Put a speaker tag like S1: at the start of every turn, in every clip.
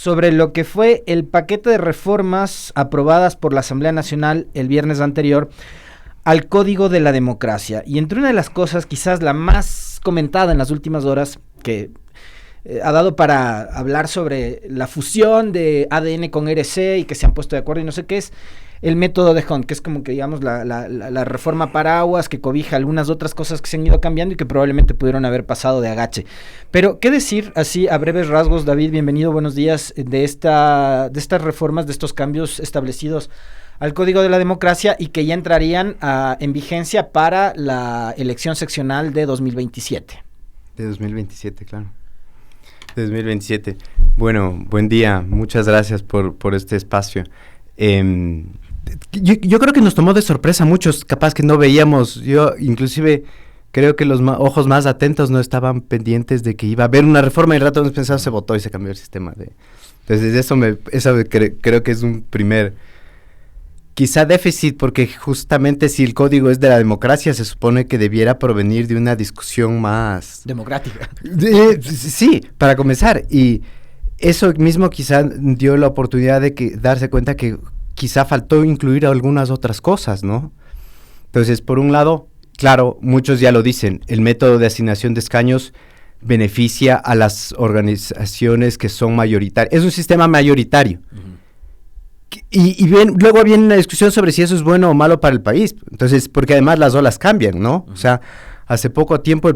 S1: sobre lo que fue el paquete de reformas aprobadas por la Asamblea Nacional el viernes anterior al Código de la Democracia. Y entre una de las cosas, quizás la más comentada en las últimas horas, que ha dado para hablar sobre la fusión de ADN con RC y que se han puesto de acuerdo y no sé qué, es el método de Hunt, que es como que digamos la reforma paraguas que cobija algunas otras cosas que se han ido cambiando y que probablemente pudieron haber pasado de agache. Pero, ¿qué decir así a breves rasgos, David? Bienvenido, buenos días, de estas reformas, de estos cambios establecidos al Código de la Democracia y que ya entrarían en vigencia para la elección seccional de 2027.
S2: De 2027, claro. De 2027. Bueno, buen día, muchas gracias por este espacio. Yo creo que nos tomó de sorpresa a muchos, capaz que no veíamos. Yo inclusive creo que los ojos más atentos no estaban pendientes de que iba a haber una reforma y al rato nos pensamos se votó y se cambió el sistema. Entonces creo que es un primer quizá déficit, porque justamente si el código es de la democracia se supone que debiera provenir de una discusión más
S1: democrática.
S2: Sí, para comenzar, y eso mismo quizá dio la oportunidad de darse cuenta que quizá faltó incluir algunas otras cosas, ¿no? Entonces, por un lado, claro, muchos ya lo dicen, el método de asignación de escaños beneficia a las organizaciones que son mayoritarias. Es un sistema mayoritario. Y luego viene una discusión sobre si eso es bueno o malo para el país. Entonces, porque además las olas cambian, ¿no? O sea, hace poco tiempo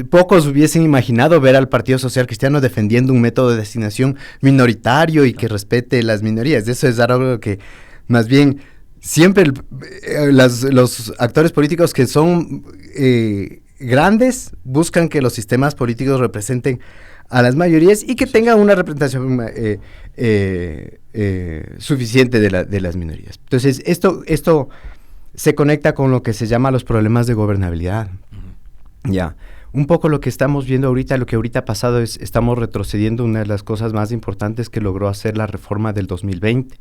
S2: pocos hubiesen imaginado ver al Partido Social Cristiano defendiendo un método de asignación minoritario y que respete las minorías. Eso es algo que, más bien, siempre los actores políticos que son grandes buscan que los sistemas políticos representen a las mayorías y que tengan una representación suficiente de las minorías. Entonces, esto se conecta con lo que se llama los problemas de gobernabilidad. Ya, un poco lo que estamos viendo ahorita, lo que ahorita ha pasado es, estamos retrocediendo una de las cosas más importantes que logró hacer la reforma del 2020.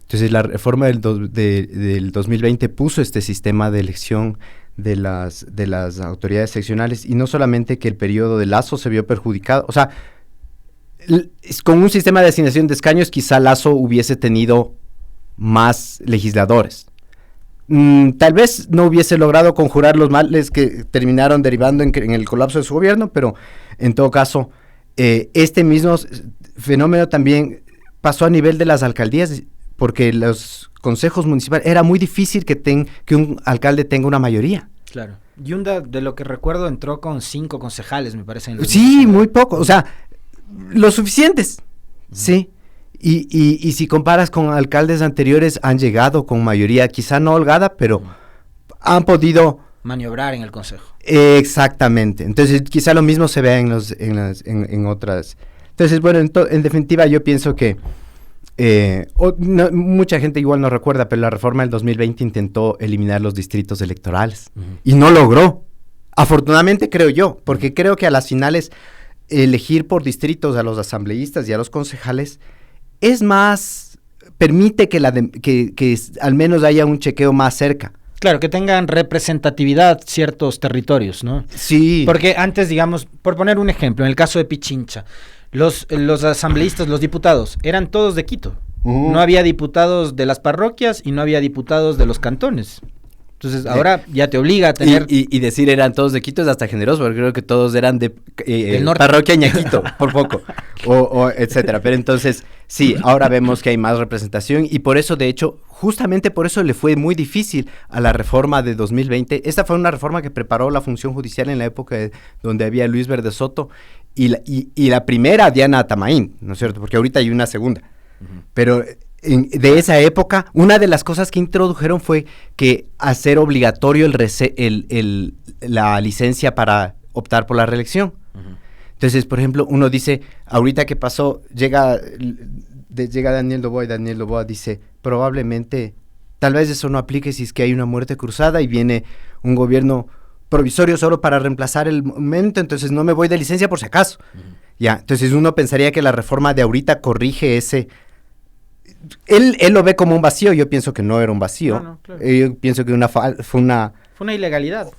S2: Entonces, la reforma del 2020 puso este sistema de elección de las autoridades seccionales, y no solamente que el periodo de Lasso se vio perjudicado, o sea, con un sistema de asignación de escaños quizá Lasso hubiese tenido más legisladores. Tal vez no hubiese logrado conjurar los males que terminaron derivando en el colapso de su gobierno, pero en todo caso, este mismo fenómeno también pasó a nivel de las alcaldías, porque los consejos municipales, era muy difícil que un alcalde tenga una mayoría.
S1: Claro. Yunda, de lo que recuerdo, entró con 5 concejales, me parece.
S2: Sí, muy poco, o sea, lo suficientes, sí. Y si comparas con alcaldes anteriores, han llegado con mayoría, quizá no holgada, pero han podido
S1: maniobrar en el consejo.
S2: Exactamente. Entonces, quizá lo mismo se vea en otras. Entonces, bueno, en definitiva, yo pienso que mucha gente igual no recuerda, pero la reforma del 2020 intentó eliminar los distritos electorales y no logró. Afortunadamente, creo yo, porque creo que a las finales elegir por distritos a los asambleístas y a los concejales es más, permite que al menos haya un chequeo más cerca.
S1: Claro, que tengan representatividad ciertos territorios, ¿no?
S2: Sí.
S1: Porque antes, digamos, por poner un ejemplo, en el caso de Pichincha, los asambleístas, los diputados, eran todos de Quito. No había diputados de las parroquias y no había diputados de los cantones. Entonces, ahora ya te obliga a tener...
S2: Y decir eran todos de Quito es hasta generoso, porque creo que todos eran de parroquia Ñaquito, por poco, o etcétera. Pero entonces, sí, ahora vemos que hay más representación, y por eso, de hecho, justamente por eso le fue muy difícil a la reforma de 2020. Esta fue una reforma que preparó la función judicial en la época donde había Luis Verde Soto, y la primera, Diana Tamaín, ¿no es cierto? Porque ahorita hay una segunda. Pero... de esa época, una de las cosas que introdujeron fue que hacer obligatorio la licencia para optar por la reelección. Entonces, por ejemplo, uno dice, ahorita que pasó, llega Daniel Noboa, y Daniel Noboa dice, probablemente, tal vez eso no aplique si es que hay una muerte cruzada y viene un gobierno provisorio solo para reemplazar el momento, entonces no me voy de licencia por si acaso. Ya, entonces uno pensaría que la reforma de ahorita corrige ese... Él lo ve como un vacío, yo pienso que no era un vacío. No, claro. Yo pienso que fue una
S1: ilegalidad.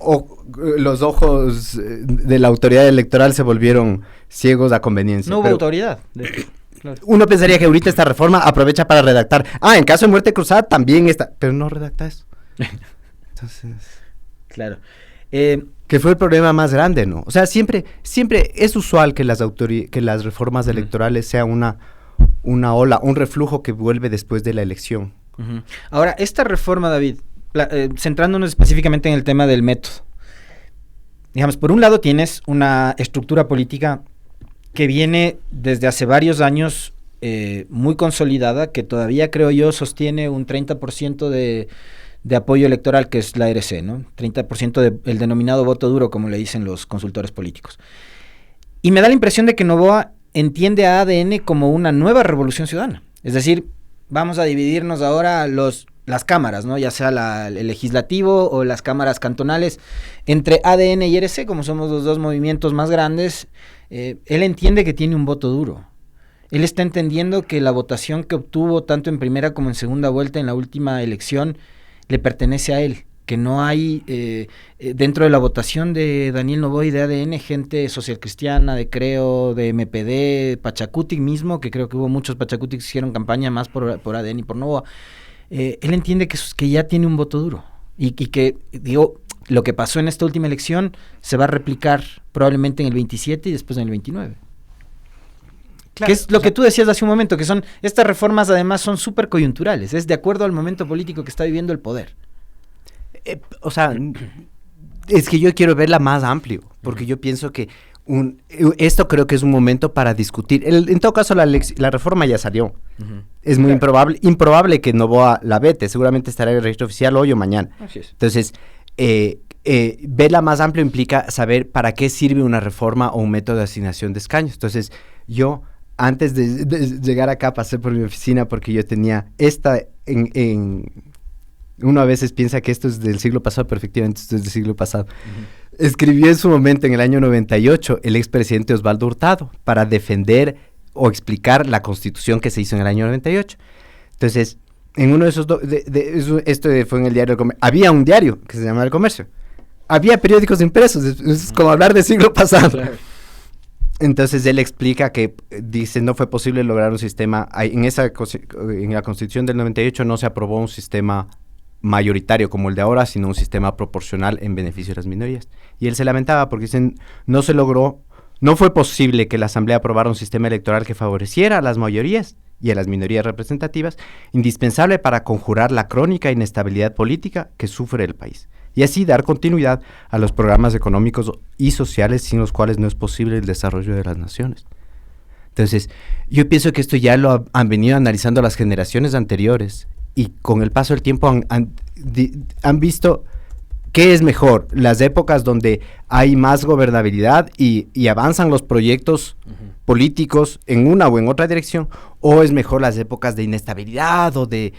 S2: Los ojos de la autoridad electoral se volvieron ciegos a conveniencia.
S1: No hubo autoridad.
S2: Claro. Uno pensaría que ahorita esta reforma aprovecha para redactar. En caso de muerte cruzada también está. Pero no redacta eso. Entonces.
S1: Claro.
S2: Que fue el problema más grande, ¿no? O sea, siempre es usual que las reformas electorales sea una ola, un reflujo que vuelve después de la elección.
S1: Uh-huh. Ahora, esta reforma, David, centrándonos específicamente en el tema del método. Digamos, por un lado tienes una estructura política que viene desde hace varios años muy consolidada, que todavía, creo yo, sostiene un 30% de apoyo electoral, que es la RC, ¿no? 30% del denominado voto duro, como le dicen los consultores políticos. Y me da la impresión de que Noboa entiende a ADN como una nueva revolución ciudadana. Es decir, vamos a dividirnos ahora las cámaras, ¿no? Ya sea el legislativo o las cámaras cantonales, entre ADN y RC, como somos los dos movimientos más grandes. Él entiende que tiene un voto duro. Él está entendiendo que la votación que obtuvo tanto en primera como en segunda vuelta en la última elección le pertenece a él, que no hay dentro de la votación de Daniel Noboa y de ADN gente socialcristiana, de Creo, de MPD, Pachacutic mismo, que creo que hubo muchos Pachacutic que hicieron campaña más por ADN y por Noboa. Él entiende que ya tiene un voto duro y que, digo, lo que pasó en esta última elección se va a replicar probablemente en el 27 y después en el 29. Claro, que es lo que tú decías hace un momento, que son estas reformas además son súper coyunturales, es de acuerdo al momento político que está viviendo el poder.
S2: O sea, es que yo quiero verla más amplio, porque yo pienso que esto creo que es un momento para discutir. En todo caso, la reforma ya salió. Uh-huh. Es muy improbable que Noboa la vete, seguramente estará en el registro oficial hoy o mañana.
S1: Así es.
S2: Entonces, verla más amplio implica saber para qué sirve una reforma o un método de asignación de escaños. Entonces, yo, antes de llegar acá, pasé por mi oficina porque yo tenía uno a veces piensa que esto es del siglo pasado, pero efectivamente esto es del siglo pasado. Uh-huh. Escribió en su momento, en el año 98, el expresidente Osvaldo Hurtado, para defender o explicar la Constitución que se hizo en el año 98. Entonces, en uno de esos esto fue en el diario El Comercio. Había un diario que se llamaba El Comercio. Había periódicos impresos, es como hablar del siglo pasado. Claro. Entonces él explica que, dice, no fue posible lograr un sistema, en la Constitución del 98 no se aprobó un sistema mayoritario como el de ahora, sino un sistema proporcional en beneficio de las minorías. Y él se lamentaba porque dicen, no fue posible que la Asamblea aprobara un sistema electoral que favoreciera a las mayorías y a las minorías representativas, indispensable para conjurar la crónica inestabilidad política que sufre el país, y así dar continuidad a los programas económicos y sociales sin los cuales no es posible el desarrollo de las naciones. Entonces, yo pienso que esto ya lo han venido analizando las generaciones anteriores, y con el paso del tiempo han visto qué es mejor, las épocas donde hay más gobernabilidad y avanzan los proyectos uh-huh. políticos en una o en otra dirección, o es mejor las épocas de inestabilidad o de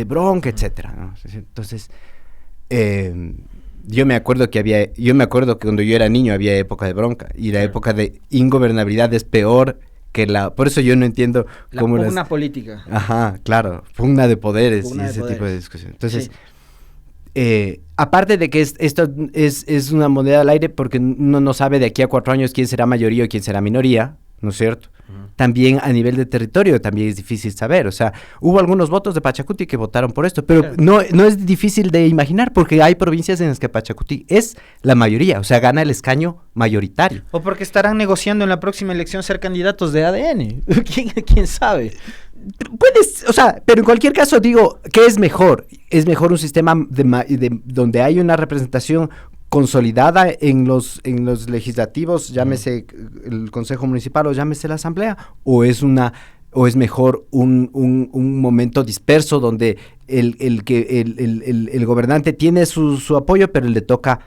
S2: bronca, etcétera, ¿no? Entonces, yo me acuerdo que cuando yo era niño había época de bronca, y la época de ingobernabilidad es peor que por eso yo no entiendo cómo
S1: la pugna política.
S2: Ajá, claro, pugna de poderes y ese tipo de discusión. Entonces, sí. Aparte de que esto es una moneda al aire, porque uno no sabe de aquí a 4 años quién será mayoría o quién será minoría, ¿no es cierto? Uh-huh. También a nivel de territorio también es difícil saber. O sea, hubo algunos votos de Pachacuti que votaron por esto, pero claro. no es difícil de imaginar, porque hay provincias en las que Pachacuti es la mayoría, o sea, gana el escaño mayoritario.
S1: O porque estarán negociando en la próxima elección ser candidatos de ADN. ¿Quién sabe?
S2: Puedes, o sea, pero en cualquier caso digo, ¿qué es mejor? Es mejor un sistema donde hay una representación consolidada en los legislativos, llámese el Consejo Municipal o llámese la Asamblea, o es mejor un momento disperso donde el gobernante tiene su apoyo, pero le toca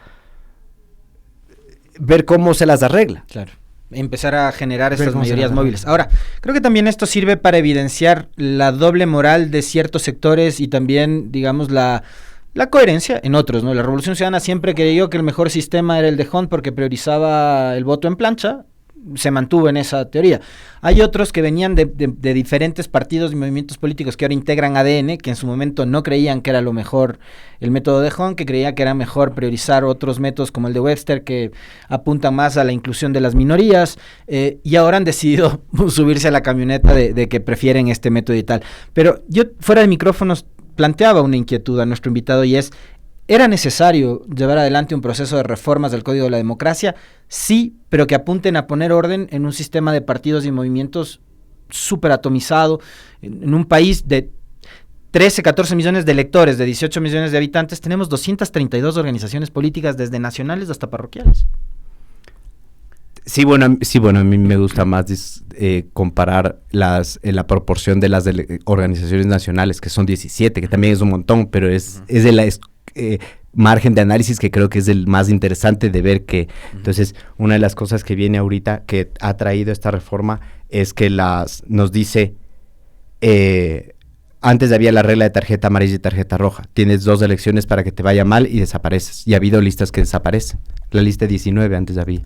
S2: ver cómo se las arregla.
S1: Claro. Empezar a generar estas mayorías móviles. Ahora, creo que también esto sirve para evidenciar la doble moral de ciertos sectores y también, digamos, la coherencia en otros, ¿no? La Revolución Ciudadana siempre creyó que el mejor sistema era el de Hunt porque priorizaba el voto en plancha. se mantuvo en esa teoría. Hay otros que venían de diferentes partidos y movimientos políticos que ahora integran ADN, que en su momento no creían que era lo mejor el método de Hong, que creía que era mejor priorizar otros métodos como el de Webster, que apuntan más a la inclusión de las minorías, y ahora han decidido subirse a la camioneta de que prefieren este método y tal. Pero yo, fuera de micrófonos, planteaba una inquietud a nuestro invitado, y es: ¿era necesario llevar adelante un proceso de reformas del Código de la Democracia? Sí, pero que apunten a poner orden en un sistema de partidos y movimientos súper atomizado, en un país de 13, 14 millones de electores, de 18 millones de habitantes. Tenemos 232 organizaciones políticas, desde nacionales hasta parroquiales.
S2: Sí, bueno, a mí me gusta más comparar la proporción de las organizaciones nacionales, que son 17, que también es un montón, pero es de la... margen de análisis que creo que es el más interesante de ver que, entonces, una de las cosas que viene ahorita, que ha traído esta reforma, es que nos dice, antes había la regla de tarjeta amarilla y tarjeta roja, tienes 2 elecciones para que te vaya mal y desapareces, y ha habido listas que desaparecen, la lista 19 antes había,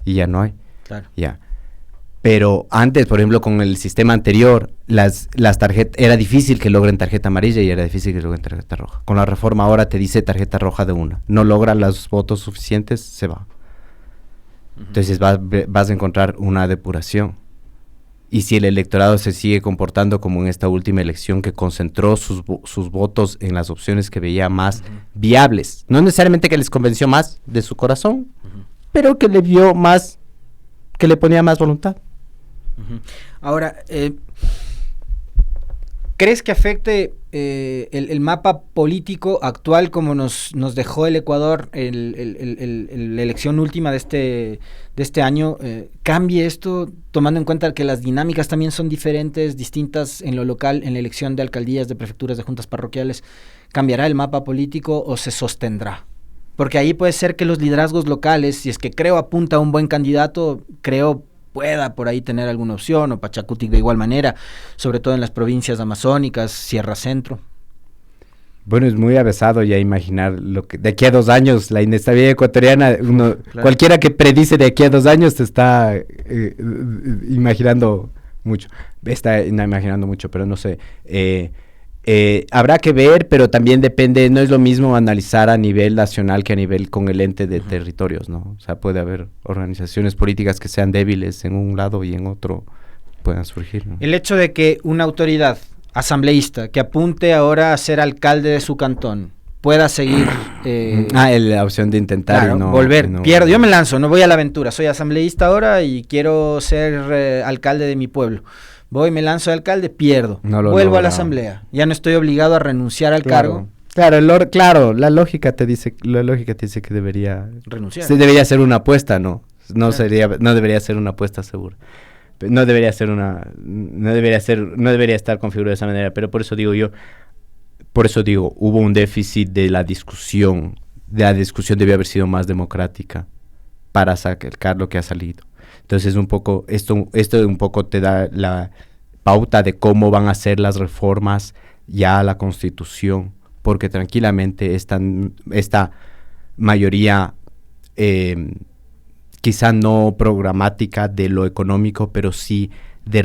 S2: y ya no hay,
S1: claro.
S2: Ya. Pero antes, por ejemplo, con el sistema anterior, las tarjetas, era difícil que logren tarjeta amarilla y era difícil que logren tarjeta roja. Con la reforma ahora te dice tarjeta roja de una. No logra los votos suficientes, se va. Entonces vas a encontrar una depuración. Y si el electorado se sigue comportando como en esta última elección, que concentró sus votos en las opciones que veía más viables, no necesariamente que les convenció más de su corazón, pero que le vio más, que le ponía más voluntad.
S1: Ahora, ¿crees que afecte el mapa político actual como nos dejó el Ecuador la elección última de este año? ¿Cambie esto, tomando en cuenta que las dinámicas también son diferentes, distintas en lo local, en la elección de alcaldías, de prefecturas, de juntas parroquiales? ¿Cambiará el mapa político o se sostendrá? Porque ahí puede ser que los liderazgos locales, si es que Creo apunta a un buen candidato, Creo pueda por ahí tener alguna opción, o Pachacutic de igual manera, sobre todo en las provincias amazónicas, Sierra Centro.
S2: Bueno, es muy avesado ya imaginar lo que de aquí a 2 años, la inestabilidad ecuatoriana, claro. Cualquiera que predice de aquí a 2 años te está imaginando mucho, pero no sé, habrá que ver, pero también depende, no es lo mismo analizar a nivel nacional que a nivel con el ente de territorios, ¿no? O sea, puede haber organizaciones políticas que sean débiles en un lado y en otro puedan surgir, ¿no?
S1: El hecho de que una autoridad asambleísta que apunte ahora a ser alcalde de su cantón pueda seguir...
S2: la opción de intentar,
S1: claro,
S2: y no...
S1: volver,
S2: no,
S1: pierdo, yo me lanzo, no voy a la aventura, soy asambleísta ahora y quiero ser alcalde de mi pueblo. Voy, me lanzo de alcalde, pierdo, vuelvo a la asamblea, ya no estoy obligado a renunciar al cargo.
S2: Claro, la lógica te dice que debería renunciar. Debería ser una apuesta, ¿no? No debería ser una apuesta segura. No debería estar configurado de esa manera, pero por eso digo, hubo un déficit de la discusión. La discusión debió haber sido más democrática para sacar lo que ha salido. Entonces esto un poco te da la pauta de cómo van a ser las reformas ya a la Constitución, porque tranquilamente esta mayoría, quizá no programática de lo económico, pero sí de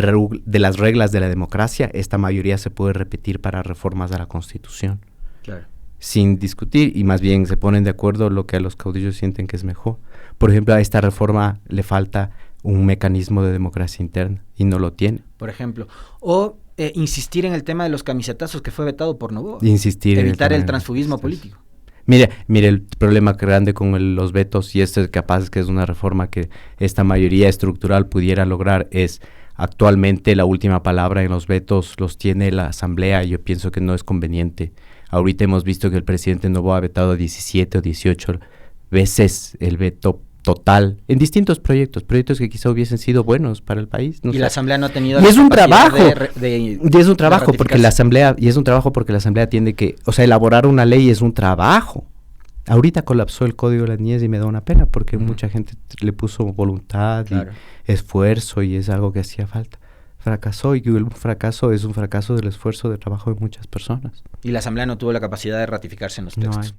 S2: las reglas de la democracia, esta mayoría se puede repetir para reformas a la Constitución.
S1: Claro.
S2: Sin discutir, y más bien se ponen de acuerdo lo que a los caudillos sienten que es mejor. Por ejemplo, a esta reforma le falta un mecanismo de democracia interna y no lo tiene.
S1: Por ejemplo, o insistir en el tema de los camisetazos que fue vetado por Noboa.
S2: Evitar
S1: el transfugismo político.
S2: Mire, el problema grande con los vetos, y esto es capaz que es una reforma que esta mayoría estructural pudiera lograr, es actualmente la última palabra en los vetos los tiene la Asamblea, y yo pienso que no es conveniente. Ahorita hemos visto que el presidente Noboa ha vetado 17 o 18 veces el veto total en distintos proyectos que quizá hubiesen sido buenos para el país. No
S1: y
S2: sé.
S1: La Asamblea no ha tenido
S2: y es un trabajo porque la Asamblea tiene que, o sea, elaborar una ley es un trabajo. Ahorita colapsó el Código de la Niñez y me da una pena porque mucha gente le puso voluntad y esfuerzo, y es algo que hacía falta. Fracasó, y un fracaso es un fracaso del esfuerzo de trabajo de muchas personas.
S1: Y la Asamblea no tuvo la capacidad de ratificarse en los textos.